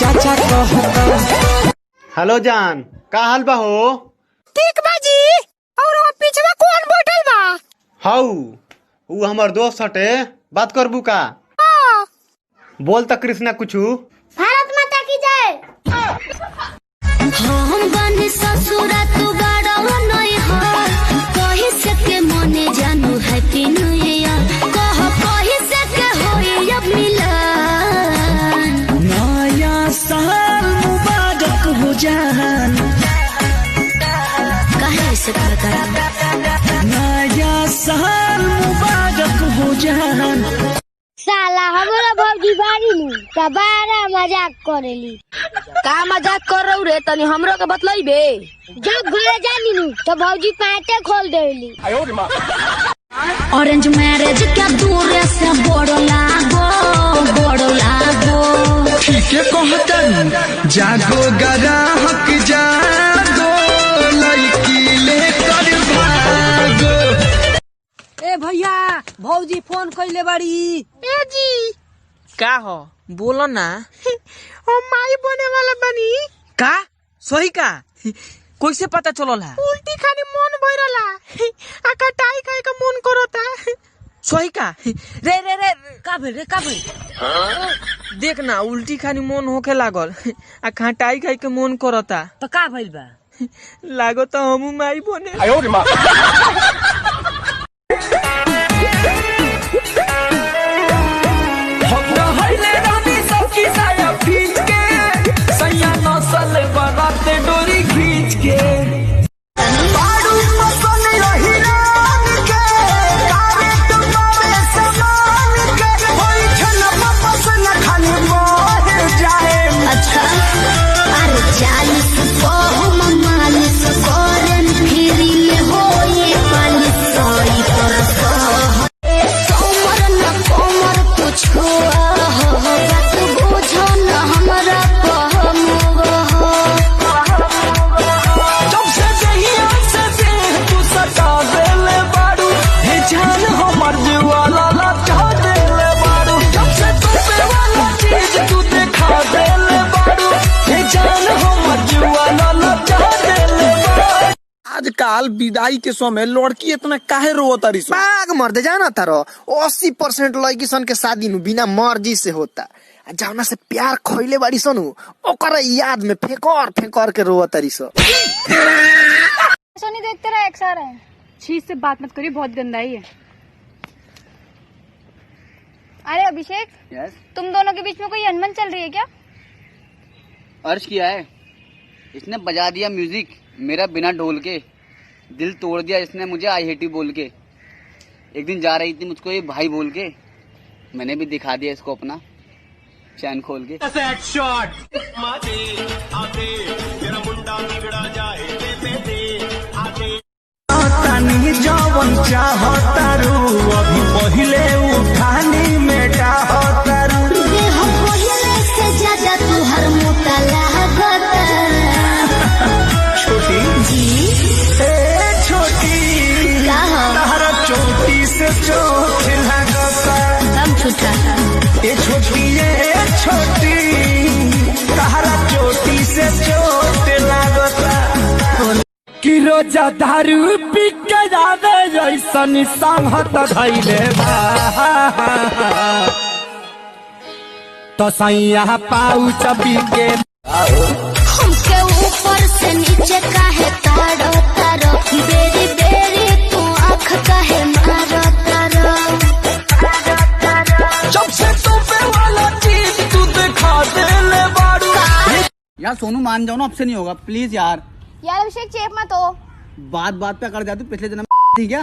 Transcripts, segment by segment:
चाचा कहता। हेलो जान, का हाल बा हो? ठीक बाजी। और वो पीछे में कौन बैठल बा? हाउ वो हमार दोस्त हटे, बात करबू का? बोल त कृष्णा कुछू। भारत माता की जय। हम बन ससुरा तू बड़ा नहीं हो, कहीं से के मने जानू हैप्पी न्यू ईयर, कह कहीं से के होई अब मिलन। नया साल मुबारक हो जान। कहे से करता नया साल मुबारक हो जान। साला हमारा भौजी बारी नु तबारा मजाक करेली। का मजाक कर रहा रे? तनी हमरो के बतलाइबे। जब घरे जानी नु तो भौजी पैंटे खोल देली। ऑरेंज मैरिज क्या दूर से बड़ो लागो, बड़ो लागो। ठीक है कहतन, जागो ग्राहक जागो, लड़की लेकर भागो। ए भैया, भौजी फोन कइले बाड़ी। ए जी का हो बोलो ना। हम माई बने वाला बनी। का सही का? कैसे पता चलल है? उल्टी खाने मन भरला, आ कटाई खाए का मन करता। सही का? रे रे रे का भेल रे, का भेल? देख ना, उल्टी खानी मन होके लागल आ खटाई खाए के मन करता। तो का भइल बा? लागो तो हमू माई बने। डोरी खींच के बाडू मसन रही रान के, कारे तुम्हारे समान के, होई छन पसन खाली मोह जाए। अच्छा अरे 40 बहु मालिश करन फिरी में होई 500 पर कोमर न कोमर पूछो बात बुझो न हमरा आजकल विदाई के समय लड़की इतना काहे रो तारी सो? पाग मर्द जाना तारो 80% लड़की सन के शादी नु बिना मर्जी से होता। जौना से प्यार खोइले बाड़ी सन ओकर याद में फेंकर के रो तारी सो। सोनी देखते रहे एक सारे। चीज से बात मत करिए, बहुत गंदाई है। अरे अभिषेक, तुम दोनों के बीच में कोई अनबन चल रही है क्या? अर्ज किया है इसने, बजा दिया म्यूजिक मेरा बिना ढोल के, दिल तोड़ दिया इसने मुझे आई हेट यू बोल के। एक दिन जा रही थी मुझको ये भाई बोल के, मैंने भी दिखा दिया इसको अपना चैन खोल के। जवन चाहतारू अभी पहिले उठानी में डाहतारू। हम पहिले से ज्यादा तुहर मोटा लागत। छोटी जी ए छोटी तहरा चोटी से चोट लागता। हम छुटा ए छोटी ए छोटी तहरा चोटी से चोट लागता। कि रोजा दारू पी के जावे जैसन संगत धैले बा, तो सैया पाउच पी के हमके ऊपर से नीचे काहे तारो तारो, बेरी बेरी तू आँख काहे मारो तारो। जब से तोपे वाला चीज तू दिखा दे ले बारू। यार सोनू मान जाओ ना, अब से नहीं होगा प्लीज यार। यार अभिषेक चेप मत हो। बात बात पे कर जाती, पिछले जन्म थी क्या?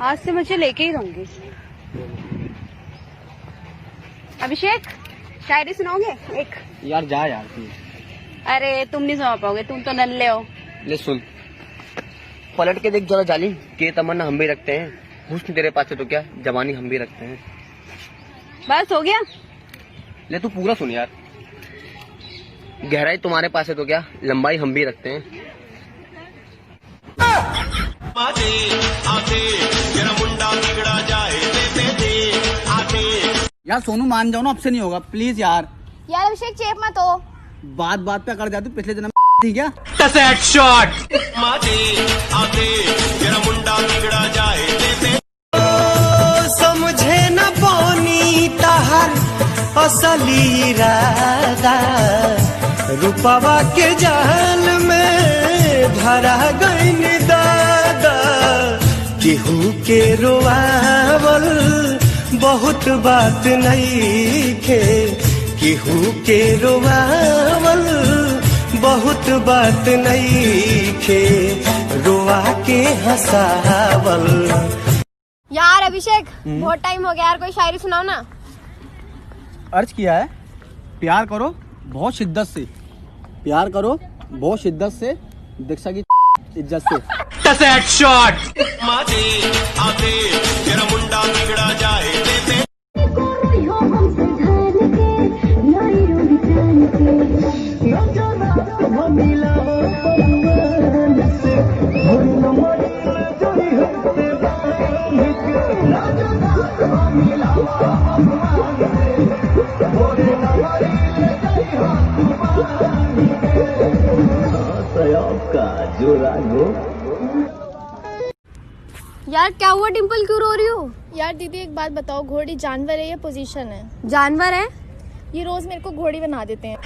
आज से मुझे लेके ही रहूंगी। अभिषेक, शायरी सुनाओगे एक? यार जा यार तू। अरे तुम नहीं सुना पाओगे, तुम तो नल्ले हो। ले सुन, पलट के देख जरा जाली के तमन्ना हम भी रखते हैं, हुस्न तेरे पास है तो क्या जवानी हम भी रखते हैं। बस हो गया? ले तू पूरा सुन यार। गहराई तुम्हारे पास है तो क्या लंबाई हम भी रखते हैं। आते आते तेरा मुंडा बिगड़ा जाए यार सोनू मान जाओ ना, अब से नहीं होगा प्लीज यार। यार अभिषेक चेप मत हो। बात बात पे कर जाती, पिछले जन्म ठीक है। समझे न पानी तहर असली इरादा, रूपवा के जाल में धरा गईन दादा। केहू के रोआवल बहुत बात नहीं खे, केहू के रोआवल बहुत बात नहीं खे, रोआ के हंसावल। यार अभिषेक बहुत टाइम हो गया यार, कोई शायरी सुनाओ ना। अर्ज किया है, प्यार करो बहुत शिद्दत से, प्यार करो बहुत शिद्दत से, दीक्षा की इज्जत से। यार क्या हुआ डिम्पल, क्यों रो रही हो? यार दीदी एक बात बताओ, घोड़ी जानवर है या पोजीशन है? जानवर है। ये रोज मेरे को घोड़ी बना देते हैं।